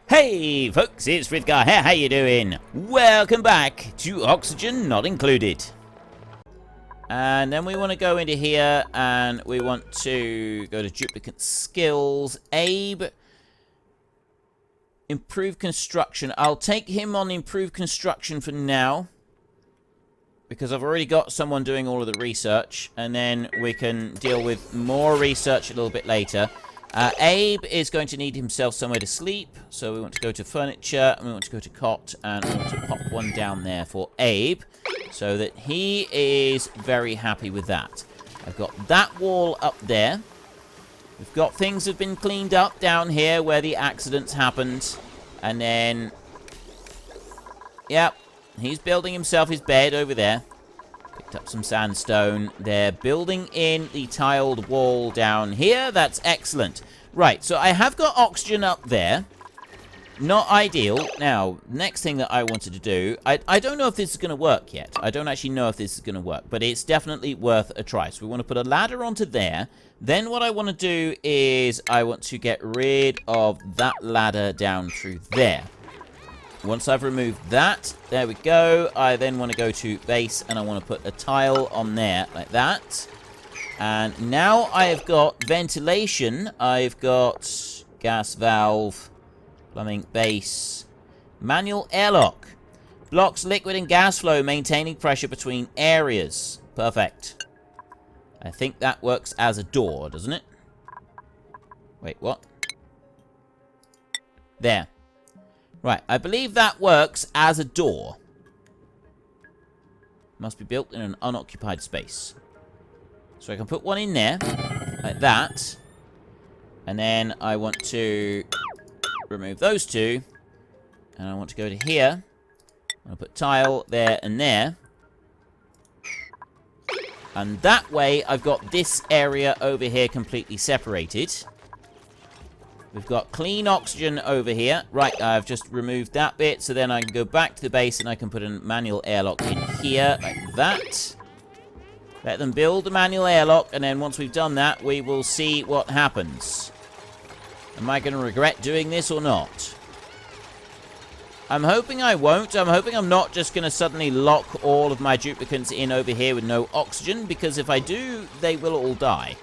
Hey folks, it's Frithgar here, how you doing? Welcome back to Oxygen Not Included. And then we want to go into here and we want to go to duplicant skills. Abe, improve construction. I'll take him on improve construction for now, because I've already got someone doing all of the research, and then we can deal with more research a little bit later. Abe is going to need himself somewhere to sleep, so we want to go to furniture, and we want to go to cot, and we want to pop one down there for Abe, so that he is very happy with that. I've got that wall up there. We've got things that have been cleaned up down here where the accidents happened, and then, yep, he's building himself his bed over there. Picked up some sandstone. They're building in the tiled wall down here. That's excellent. Right, so I have got oxygen up there. Not ideal. Now, next thing that I wanted to do, I don't know if this is going to work yet. I don't actually know if this is going to work, but it's definitely worth a try. So we want to put a ladder onto there. Then what I want to do is I want to get rid of that ladder down through there. Once I've removed that, there we go. I then want to go to base, and I want to put a tile on there, like that. And now I have got ventilation. I've got gas valve, plumbing, base, manual airlock. Blocks liquid and gas flow, maintaining pressure between areas. Perfect. I think that works as a door, doesn't it? Wait, what? There. Right, I believe that works as a door. Must be built in an unoccupied space. So I can put one in there, like that. And then I want to remove those two. And I want to go to here. I'll put tile there and there. And that way, I've got this area over here completely separated. We've got clean oxygen over here. Right, I've just removed that bit, so then I can go back to the base and I can put a manual airlock in here, like that. Let them build the manual airlock, and then once we've done that, we will see what happens. Am I going to regret doing this or not? I'm hoping I won't. I'm hoping I'm not just going to suddenly lock all of my duplicants in over here with no oxygen, because if I do, they will all die.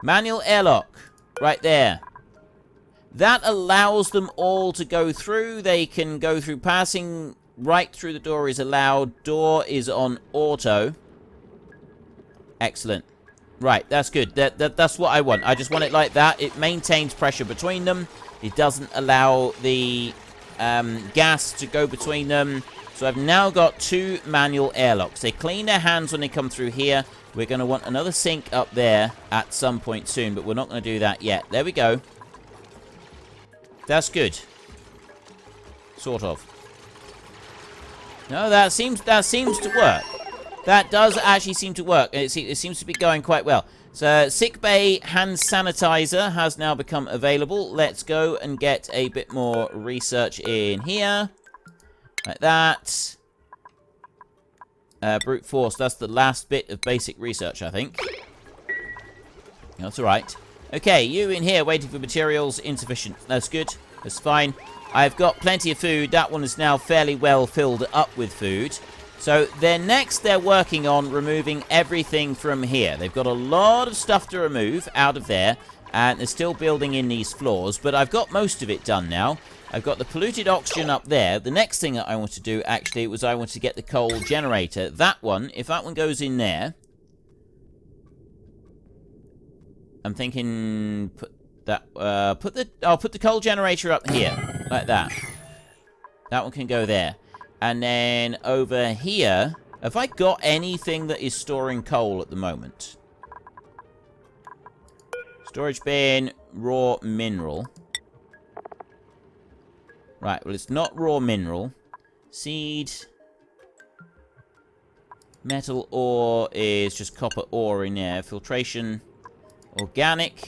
Manual airlock, right there. That allows them all to go through. They can go through. Passing right through the door is allowed. Door is on auto. Excellent. Right, that's good. That's what I want. I just want it like that. It maintains pressure between them. It doesn't allow the gas to go between them. So I've now got two manual airlocks. They clean their hands when they come through here. We're going to want another sink up there at some point soon, but we're not going to do that yet. There we go. That's good. Sort of. No, that seems to work. That does actually seem to work. It seems to be going quite well. So, sick bay hand sanitizer has now become available. Let's go and get a bit more research in here. Like that. Brute force. That's the last bit of basic research, I think. That's alright. Okay, you in here waiting for materials. Insufficient. That's good. That's fine. I've got plenty of food. That one is now fairly well filled up with food. So they're working on removing everything from here. They've got a lot of stuff to remove out of there. And they're still building in these floors. But I've got most of it done now. I've got the polluted oxygen up there. The next thing that I want to do, actually, was I want to get the coal generator. That one, if that one goes in there... I'm thinking, I'll put the coal generator up here, like that. That one can go there. And then over here, have I got anything that is storing coal at the moment? Storage bin, raw mineral. Right, well, it's not raw mineral. Seed. Metal ore is just copper ore in there. Filtration. Organic,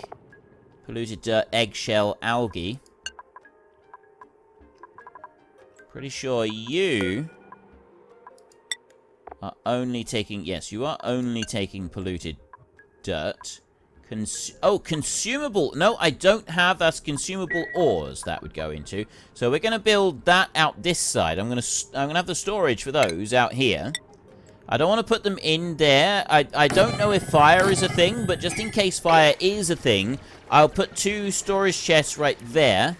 polluted dirt, eggshell, algae. Pretty sure you are only taking... Yes, you are only taking polluted dirt. Consumable. No, I don't have. That's consumable ores that would go into. So we're going to build that out this side. I'm going to have the storage for those out here. I don't want to put them in there. I don't know if fire is a thing, but just in case fire is a thing, I'll put 2 storage chests right there.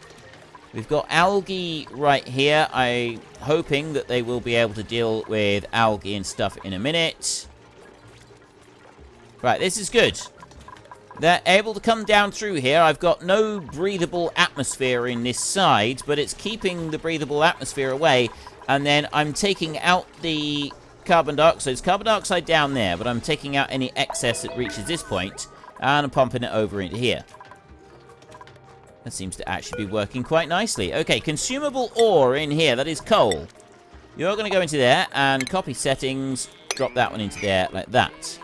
We've got algae right here. I'm hoping that they will be able to deal with algae and stuff in a minute. Right, this is good. They're able to come down through here. I've got no breathable atmosphere in this side, but it's keeping the breathable atmosphere away. And then I'm taking out the carbon dioxide. There's carbon dioxide down there, but I'm taking out any excess that reaches this point, and I'm pumping it over into here. That seems to actually be working quite nicely. Okay, consumable ore in here. That is coal. You're going to go into there and copy settings. Drop that one into there like that.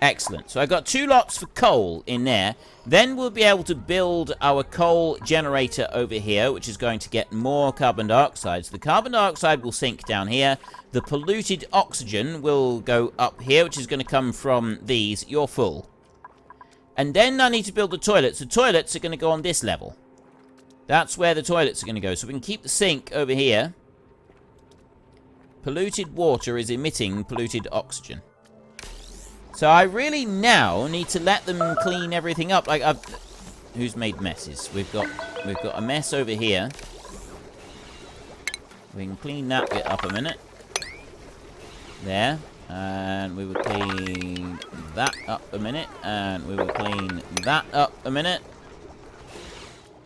Excellent. So I've got 2 lots for coal in there. Then we'll be able to build our coal generator over here, which is going to get more carbon dioxide. So the carbon dioxide will sink down here. The polluted oxygen will go up here, which is going to come from these. You're full. And then I need to build the toilets. The toilets are going to go on this level. That's where the toilets are going to go. So we can keep the sink over here. Polluted water is emitting polluted oxygen. So I really now need to let them clean everything up. Like, who's made messes? We've got a mess over here. We can clean that bit up a minute. There. And we will clean that up a minute. And we will clean that up a minute.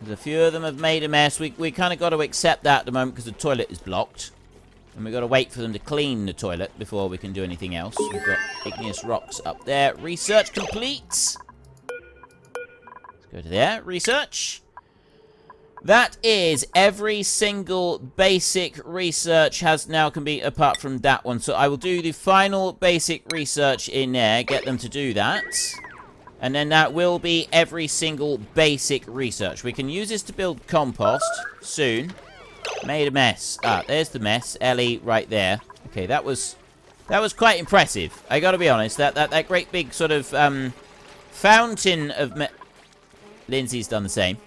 There's a few of them have made a mess. We kind of got to accept that at the moment because the toilet is blocked. And we've got to wait for them to clean the toilet before we can do anything else. We've got igneous rocks up there. Research complete. Let's go to there. Research. That is every single basic research has now complete apart from that one. So I will do the final basic research in there. Get them to do that. And then that will be every single basic research. We can use this to build compost soon. Made a mess. Ah, there's the mess. Ellie right there. Okay, that was quite impressive. I gotta be honest. That great big sort of fountain of Lindsay's done the same.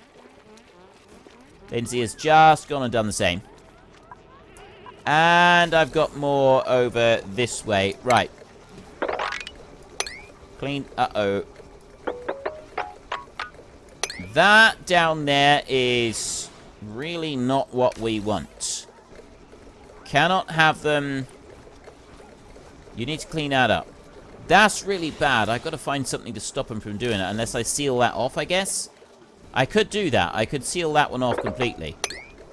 Lindsay has just gone and done the same. And I've got more over this way. Right. Clean. Uh-oh. That down there is really not what we want. Cannot have them. You need to clean that up. That's really bad. I've got to find something to stop them from doing it. Unless I seal that off, I guess. I could do that. I could seal that one off completely.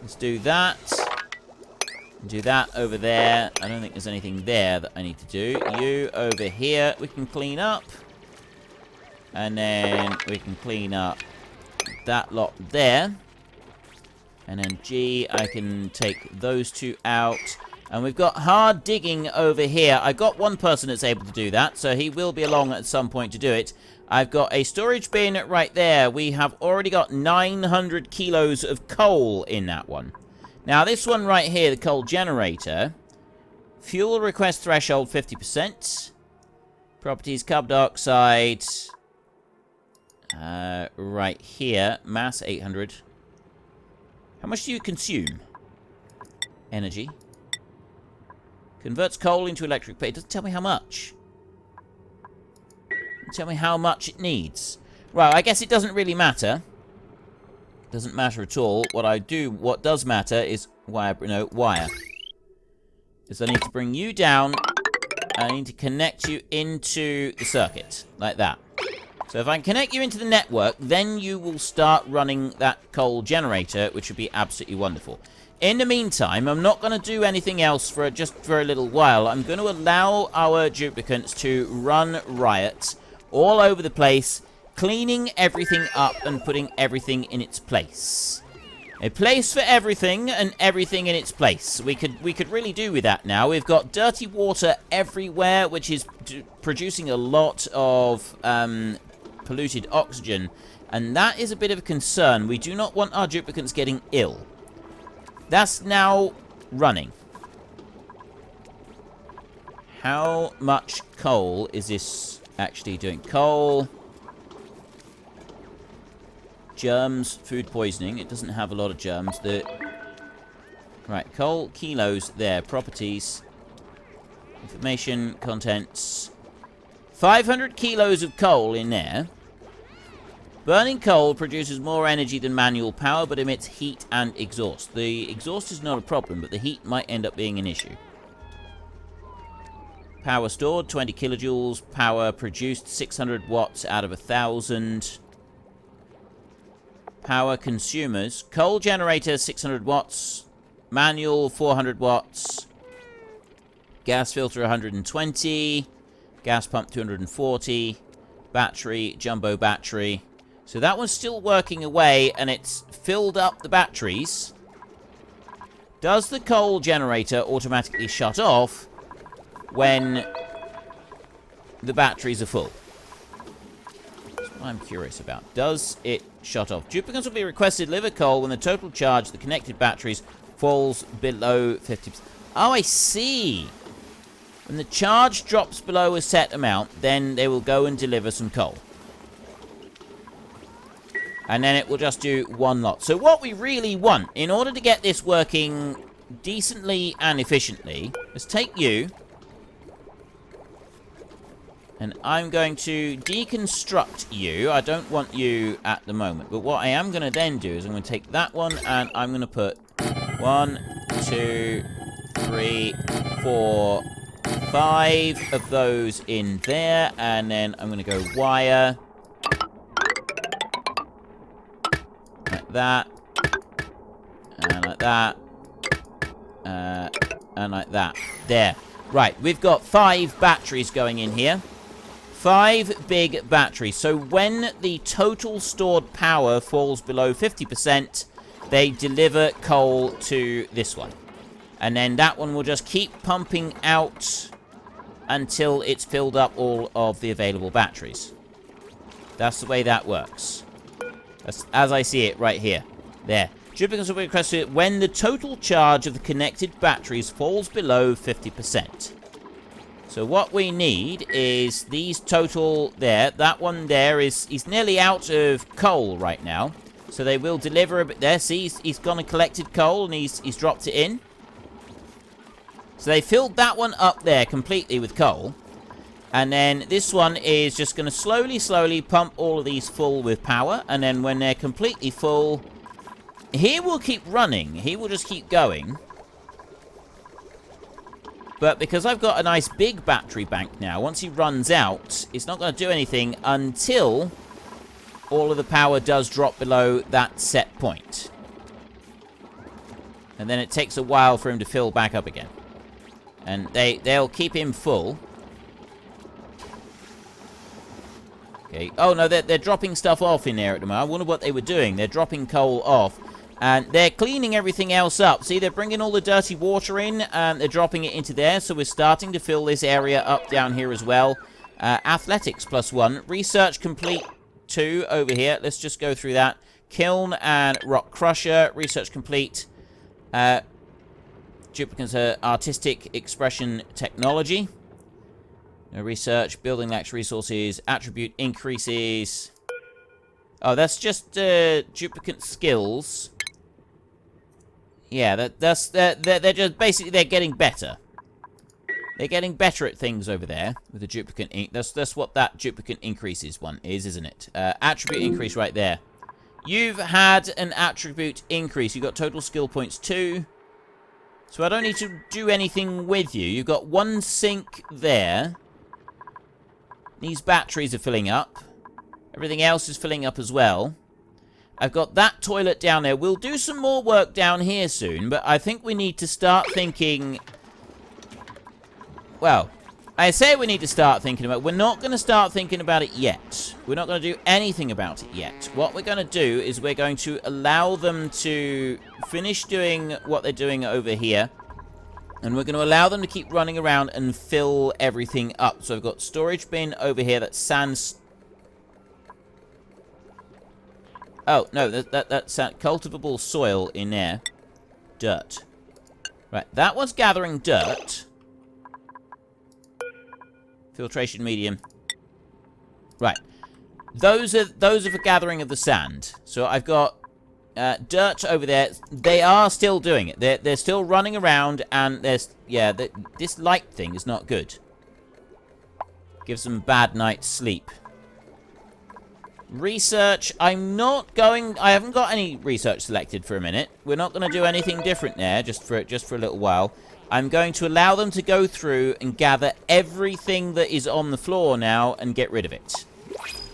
Let's do that. Do that over there. I don't think there's anything there that I need to do. You over here, we can clean up. And then we can clean up that lot there. And then G, I can take those 2 out. And we've got hard digging over here. I've got one person that's able to do that, so he will be along at some point to do it. I've got a storage bin right there. We have already got 900 kilos of coal in that one. Now, this one right here, the coal generator. Fuel request threshold 50%. Properties, carbon dioxide. Right here. Mass 800. How much do you consume? Energy. Converts coal into electric. But it doesn't tell me how much. Tell me how much it needs. Well, I guess it doesn't really matter. Doesn't matter at all. What does matter is wire. Is I need to bring you down. I need to connect you into the circuit. Like that. So if I can connect you into the network, then you will start running that coal generator, which would be absolutely wonderful. In the meantime, I'm not going to do anything else for just for a little while. I'm going to allow our duplicants to run riot all over the place, cleaning everything up and putting everything in its place. A place for everything and everything in its place. We could really do with that now. We've got dirty water everywhere, which is producing a lot of polluted oxygen, and that is a bit of a concern. We do not want our duplicants getting ill. That's now running. How much coal is this actually doing? Coal. germs, food poisoning. It doesn't have a lot of germs. Right, coal, kilos there. Properties. Information, contents. 500 kilos of coal in there. Burning coal produces more energy than manual power, but emits heat and exhaust. The exhaust is not a problem, but the heat might end up being an issue. Power stored, 20 kilojoules. Power produced, 600 watts out of 1,000. Power consumers. Coal generator, 600 watts. Manual, 400 watts. Gas filter, 120. Gas pump, 240. Battery, jumbo battery. So that one's still working away, and it's filled up the batteries. Does the coal generator automatically shut off when the batteries are full? That's what I'm curious about. Does it shut off? Duplicants will be requested to deliver coal when the total charge of the connected batteries falls below 50%. Oh, I see. When the charge drops below a set amount, then they will go and deliver some coal. And then it will just do one lot. So what we really want, in order to get this working decently and efficiently, is take you, and I'm going to deconstruct you. I don't want you at the moment. But what I am going to then do is I'm going to take that one, and I'm going to put 1, 2, 3, 4, 5 of those in there. And then I'm going to go wire. Like that. And like that. And like that. There. Right, we've got 5 batteries going in here. 5 big batteries. So when the total stored power falls below 50%, they deliver coal to this one. And then that one will just keep pumping out until it's filled up all of the available batteries. That's the way that works. That's as I see it right here. There. Duplicants will be requested when the total charge of the connected batteries falls below 50%. So what we need is these total there. That one there he's nearly out of coal right now. So they will deliver a bit there. See, he's gone and collected coal and he's dropped it in. So they filled that one up there completely with coal. And then this one is just going to slowly pump all of these full with power. And then when they're completely full, he will keep running. He will just keep going. But because I've got a nice big battery bank now, once he runs out, it's not going to do anything until all of the power does drop below that set point. And then it takes a while for him to fill back up again. And they'll keep him full. Okay. Oh, no, they're dropping stuff off in there at the moment. I wonder what they were doing. They're dropping coal off. And they're cleaning everything else up. See, they're bringing all the dirty water in, and they're dropping it into there. So we're starting to fill this area up down here as well. Athletics +1. Research complete 2 over here. Let's just go through that. Kiln and rock crusher. Research complete. Duplicants are artistic expression technology. No research. Building lacks resources. Attribute increases. Oh, that's just duplicant skills. Yeah, they're just basically they're getting better. They're getting better at things over there with the duplicant. That's what that duplicant increases one is, isn't it? Attribute increase right there. You've had an attribute increase. You've got total skill points 2. So I don't need to do anything with you. You've got 1 sink there. These batteries are filling up. Everything else is filling up as well. I've got that toilet down there. We'll do some more work down here soon, but I think we need to start thinking... Well, I say we need to start thinking about it. We're not going to start thinking about it yet. We're not going to do anything about it yet. What we're going to do is we're going to allow them to finish doing what they're doing over here. And we're going to allow them to keep running around and fill everything up. So I've got storage bin over here that's sand... Oh, no, that's cultivable soil in there. Dirt. Right, that one's gathering dirt. Filtration medium. Right. those are for gathering of the sand. So I've got dirt over there. They are still doing it. They're still running around, and this light thing is not good. Gives them a bad night's sleep. Research. I haven't got any research selected for a minute. We're not going to do anything different there, just for a little while. I'm going to allow them to go through and gather everything that is on the floor now and get rid of it.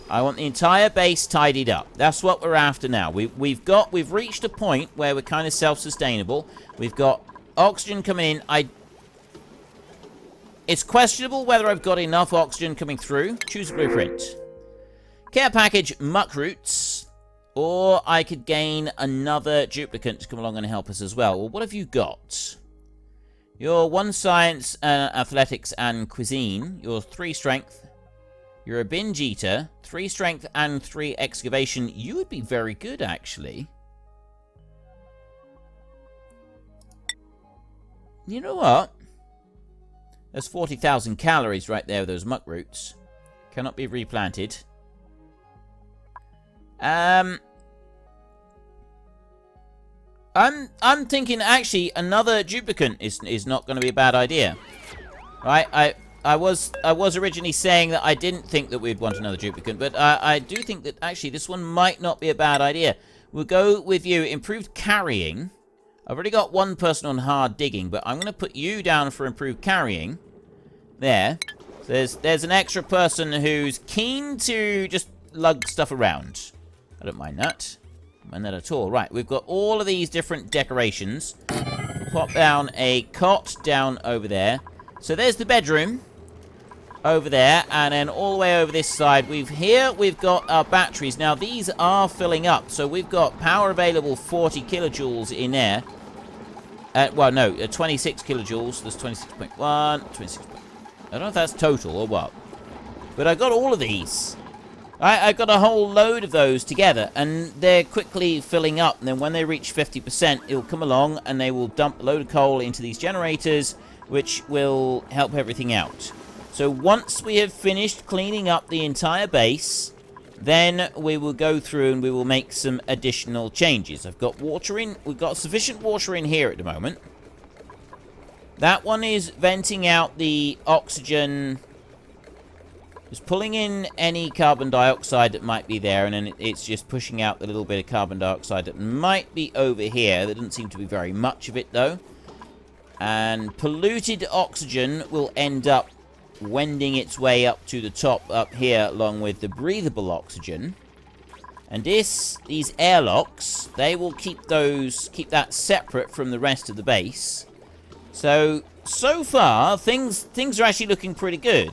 I want the entire base tidied up. That's what we're after now. We've reached a point where we're kind of self-sustainable. We've got oxygen coming in. It's questionable whether I've got enough oxygen coming through. Choose a blueprint. Care package, muck roots. Or I could gain another duplicant to come along and help us as well. Well, what have you got? You're 1 science, athletics, and cuisine. You're 3 strength. You're a binge eater. 3 strength and 3 excavation. You would be very good, actually. You know what? There's 40,000 calories right there with those muck roots. Cannot be replanted. I'm thinking actually another duplicant is not going to be a bad idea, right? I was originally saying that I didn't think that we'd want another duplicant, but I do think that actually this one might not be a bad idea. We'll go with you. Improved carrying. I've already got 1 person on hard digging, but I'm going to put you down for improved carrying. There. There's an extra person who's keen to just lug stuff around. I don't mind that. Mind that at all. Right, we've got all of these different decorations. Pop down a cot down over there. So there's the bedroom over there, and then all the way over this side we've got our batteries. Now these are filling up, so we've got power available 40 kilojoules in there. Well, no, 26 kilojoules. There's 26.1, 26. I don't know if that's total or what, but I got all of these. I got a whole load of those together, and they're quickly filling up. And then when they reach 50%, it'll come along and they will dump a load of coal into these generators, which will help everything out. So once we have finished cleaning up the entire base, then we will go through and we will make some additional changes. I've got water in. We've got sufficient water in here at the moment. That one is venting out the oxygen. It's pulling in any carbon dioxide that might be there, and then it's just pushing out the little bit of carbon dioxide that might be over here. There doesn't seem to be very much of it, though. And polluted oxygen will end up wending its way up to the top up here, along with the breathable oxygen. And these airlocks, they will keep that separate from the rest of the base. So far, things are actually looking pretty good.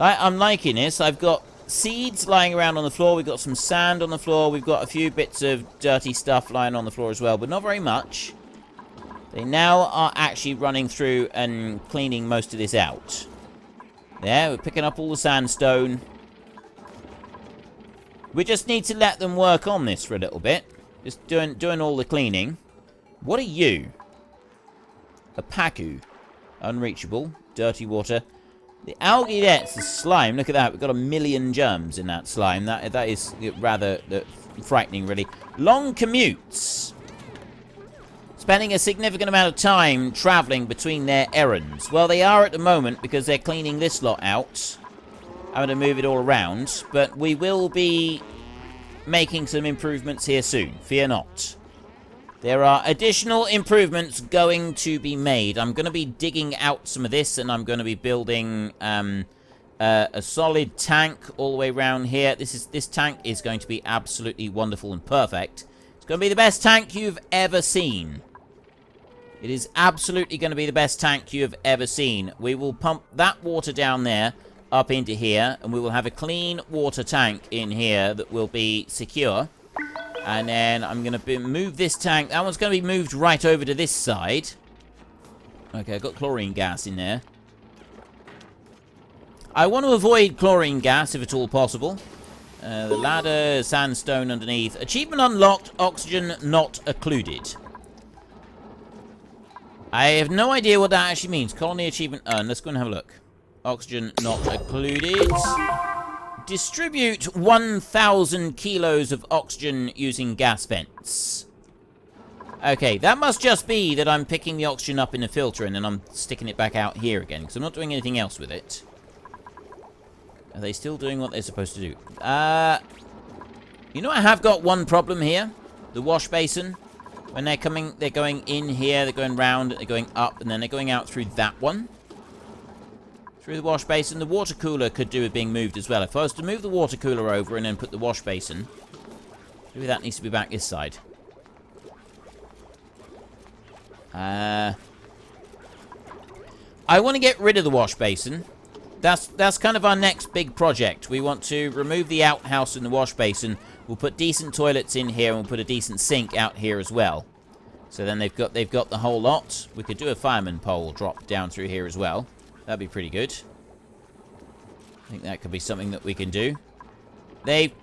I'm liking this. I've got seeds lying around on the floor. We've got some sand on the floor. We've got a few bits of dirty stuff lying on the floor as well, but not very much. They now are actually running through and cleaning most of this out. There, we're picking up all the sandstone. We just need to let them work on this for a little bit. Just doing all the cleaning. What are you? A Paku. Unreachable. Dirty water. The algae there, it's the slime. Look at that. We've got 1 million germs in that slime. That is rather frightening, really. Long commutes. Spending a significant amount of time traveling between their errands. Well, they are at the moment because they're cleaning this lot out. I'm going to move it all around. But we will be making some improvements here soon. Fear not. There are additional improvements going to be made. I'm going to be digging out some of this, and I'm going to be building a solid tank all the way around here. This tank is going to be absolutely wonderful and perfect. It's going to be the best tank you've ever seen. It is absolutely going to be the best tank you have ever seen. We will pump that water down there up into here, and we will have a clean water tank in here that will be secure. And then I'm going to move this tank. That one's going to be moved right over to this side. Okay, I've got chlorine gas in there. I want to avoid chlorine gas if at all possible. The ladder, sandstone underneath. Achievement unlocked, oxygen not occluded. I have no idea what that actually means. Colony achievement earned. Let's go and have a look. Oxygen not occluded. Distribute 1,000 kilos of oxygen using gas vents. Okay, that must just be that I'm picking the oxygen up in a filter and then I'm sticking it back out here again, because I'm not doing anything else with it. Are they still doing what they're supposed to do? You know, I have got one problem here. The wash basin. When they're coming, they're going in here, they're going round, they're going up, and then they're going out through that one. Through the wash basin. The water cooler could do with being moved as well. If I was to move the water cooler over and then put the wash basin, maybe that needs to be back this side. I want to get rid of the wash basin. That's kind of our next big project. We want to remove the outhouse and the wash basin. We'll put decent toilets in here, and we'll put a decent sink out here as well. So then they've got the whole lot. We could do a fireman pole drop down through here as well. That'd be pretty good. I think that could be something that we can do. They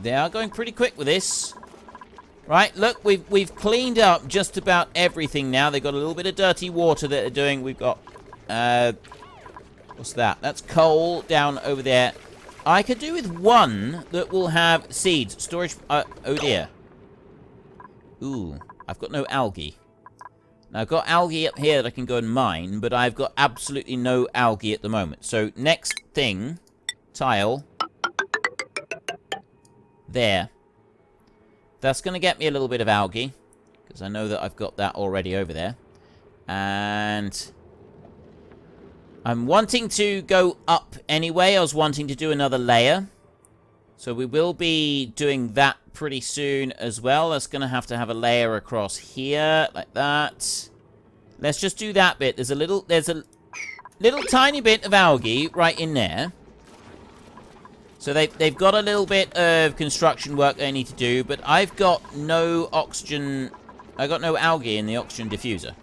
are going pretty quick with this. Right, look, we've cleaned up just about everything now. They've got a little bit of dirty water that they're doing. We've got what's that? That's coal down over there. I could do with one that will have seeds. Storage... oh, dear. Ooh, I've got no algae. Now, I've got algae up here that I can go and mine, but I've got absolutely no algae at the moment. So, next thing, tile. There. That's going to get me a little bit of algae, because I know that I've got that already over there. And... I'm wanting to go up anyway. I was wanting to do another layer. So we will be doing that pretty soon as well. That's going to have a layer across here, like that. Let's just do that bit. There's a little tiny bit of algae right in there. So they've got a little bit of construction work they need to do, but I've got no oxygen. I got no algae in the oxygen diffuser,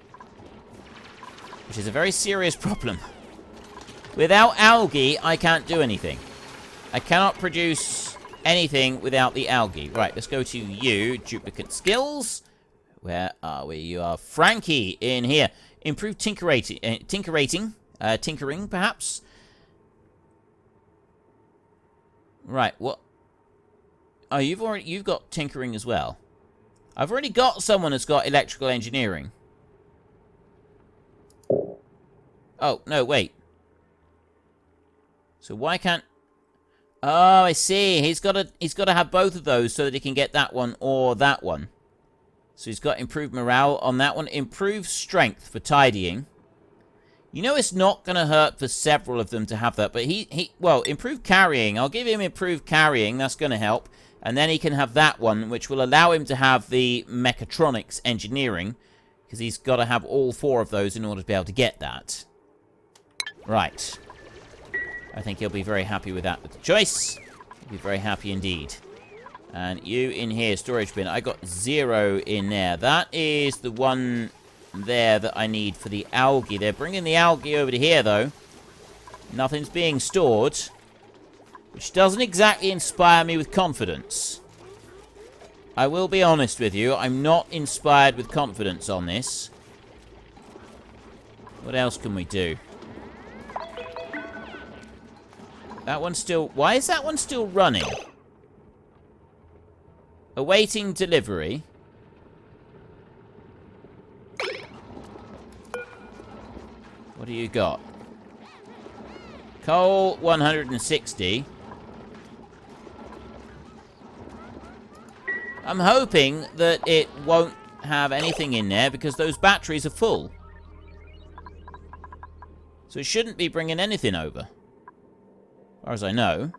which is a very serious problem. Without algae, I can't do anything. I cannot produce anything without the algae. Right, let's go to you, duplicate skills. Where are we? You are Frankie in here. Improve tinkering, perhaps. Right, what? Oh, you've got tinkering as well. I've already got someone that's got electrical engineering. Oh, no, wait. So why can't... Oh, I see. He's got to have both of those so that he can get that one or that one. So he's got improved morale on that one. Improved strength for tidying. You know it's not going to hurt for several of them to have that. But well, improved carrying. I'll give him improved carrying. That's going to help. And then he can have that one, which will allow him to have the mechatronics engineering. Because he's got to have all 4 of those in order to be able to get that. Right. I think he'll be very happy with that choice. He'll be very happy indeed. And you in here, storage bin. I got 0 in there. That is the one there that I need for the algae. They're bringing the algae over to here, though. Nothing's being stored. Which doesn't exactly inspire me with confidence. I will be honest with you. I'm not inspired with confidence on this. What else can we do? That one's still... Why is that one still running? Awaiting delivery. What do you got? Coal, 160. I'm hoping that it won't have anything in there because those batteries are full. So it shouldn't be bringing anything over. As far as I know.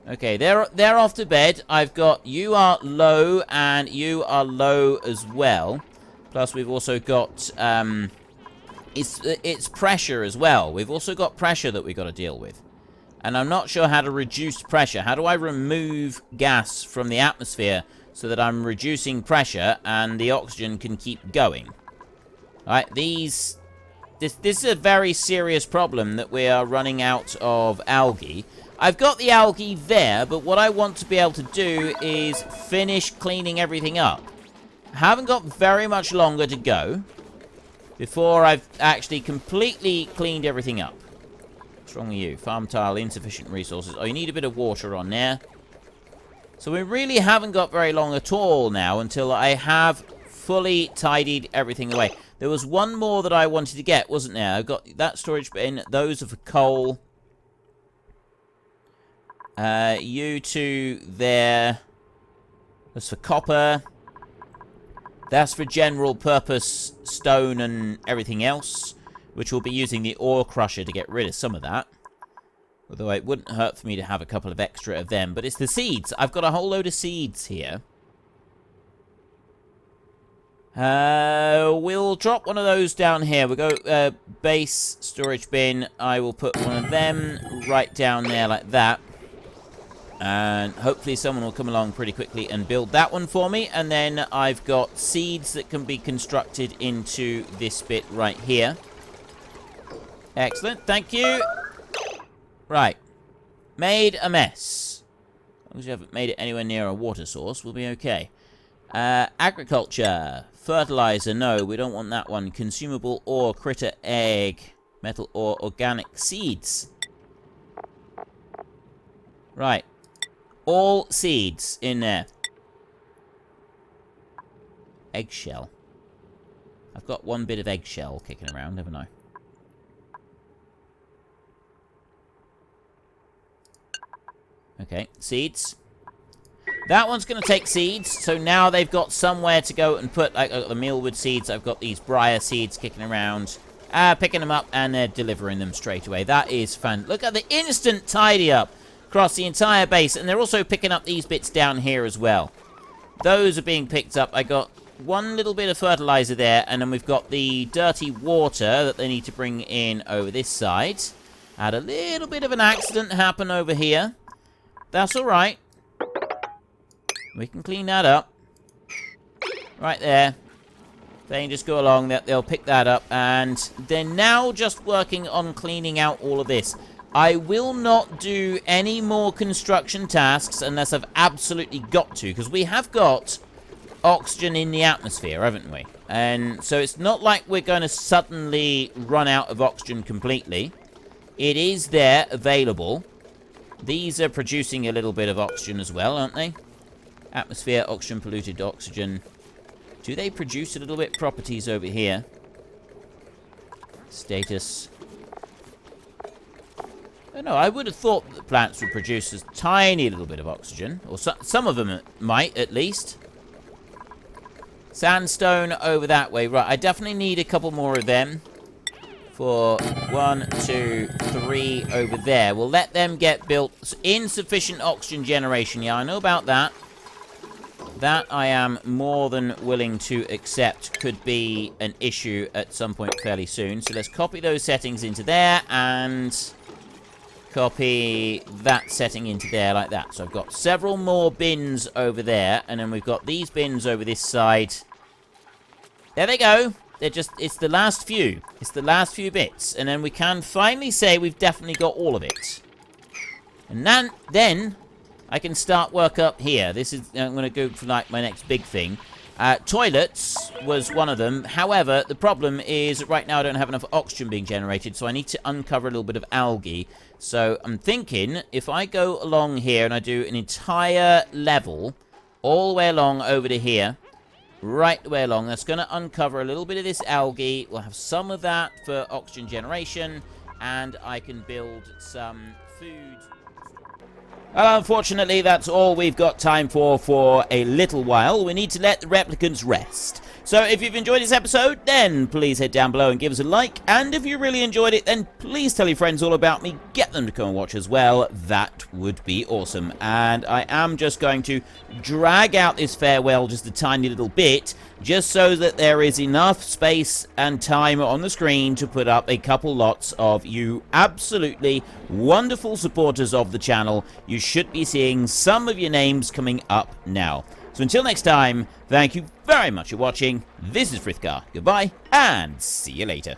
Okay, they're off to bed. I've got you are low and you are low as well. Plus we've also got it's pressure as well. We've also got pressure that we've got to deal with. And I'm not sure how to reduce pressure. How do I remove gas from the atmosphere so that I'm reducing pressure and the oxygen can keep going? Alright, This is a very serious problem that we are running out of algae. I've got the algae there, but what I want to be able to do is finish cleaning everything up. I haven't got very much longer to go before I've actually completely cleaned everything up. What's wrong with you? Farm tile, insufficient resources. Oh, you need a bit of water on there. So we really haven't got very long at all now until I have fully tidied everything away. There was one more that I wanted to get, wasn't there? I've got that storage bin. Those are for coal. You two there. That's for copper. That's for general purpose stone and everything else, which we'll be using the ore crusher to get rid of some of that. Although it wouldn't hurt for me to have a couple of extra of them. But it's the seeds. I've got a whole load of seeds here. We'll drop one of those down here. We'll go base storage bin. I will put one of them right down there like that. And hopefully someone will come along pretty quickly and build that one for me. And then I've got seeds that can be constructed into this bit right here. Excellent. Thank you. Right. Made a mess. As long as you haven't made it anywhere near a water source, we'll be okay. Agriculture. Fertilizer. No, we don't want that one. Consumable ore, critter, egg, metal ore, organic seeds. Right. All seeds in there. Eggshell. I've got one bit of eggshell kicking around, haven't I? Okay, seeds. That one's going to take seeds, so now they've got somewhere to go and put. I've got the mealwood seeds, I've got these briar seeds kicking around. Picking them up, and they're delivering them straight away. That is fun. Look at the instant tidy up across the entire base, and they're also picking up these bits down here as well. Those are being picked up. I got one little bit of fertilizer there, and then we've got the dirty water that they need to bring in over this side. Had a little bit of an accident happen over here. That's alright. We can clean that up. Right there. They can just go along, they'll pick that up, and they're now just working on cleaning out all of this. I will not do any more construction tasks unless I've absolutely got to, because we have got oxygen in the atmosphere, haven't we? And so it's not like we're going to suddenly run out of oxygen completely. It is there, available. These are producing a little bit of oxygen as well, aren't they? Atmosphere, oxygen, polluted oxygen. Do they produce a little bit? Properties over here. Status. I don't know, I would have thought that plants would produce a tiny little bit of oxygen. Or some of them might, at least. Sandstone over that way. Right, I definitely need a couple more of them. For 1, 2, 3 over there. We'll let them get built. Insufficient oxygen generation. Yeah, I know about that. That I am more than willing to accept could be an issue at some point fairly soon. So let's copy those settings into there and copy that setting into there like that. So I've got several more bins over there, and then we've got these bins over this side. There they go. They're just, it's the last few. It's the last few bits. And then we can finally say we've definitely got all of it. And then I can start work up here. This is, I'm going to go for like my next big thing. Toilets was one of them. However, the problem is that right now I don't have enough oxygen being generated, so I need to uncover a little bit of algae. So I'm thinking if I go along here and I do an entire level all the way along over to here, right the way along, that's going to uncover a little bit of this algae. We'll have some of that for oxygen generation, and I can build some food. Unfortunately, that's all we've got time for a little while. We need to let the replicants rest. So if you've enjoyed this episode, then please head down below and give us a like. And if you really enjoyed it, then please tell your friends all about me. Get them to come and watch as well. That would be awesome. And I am just going to drag out this farewell just a tiny little bit, just so that there is enough space and time on the screen to put up a couple lots of you absolutely wonderful supporters of the channel. You should be seeing some of your names coming up now. So until next time, thank you very much for watching. This is Frithgar. Goodbye, and see you later.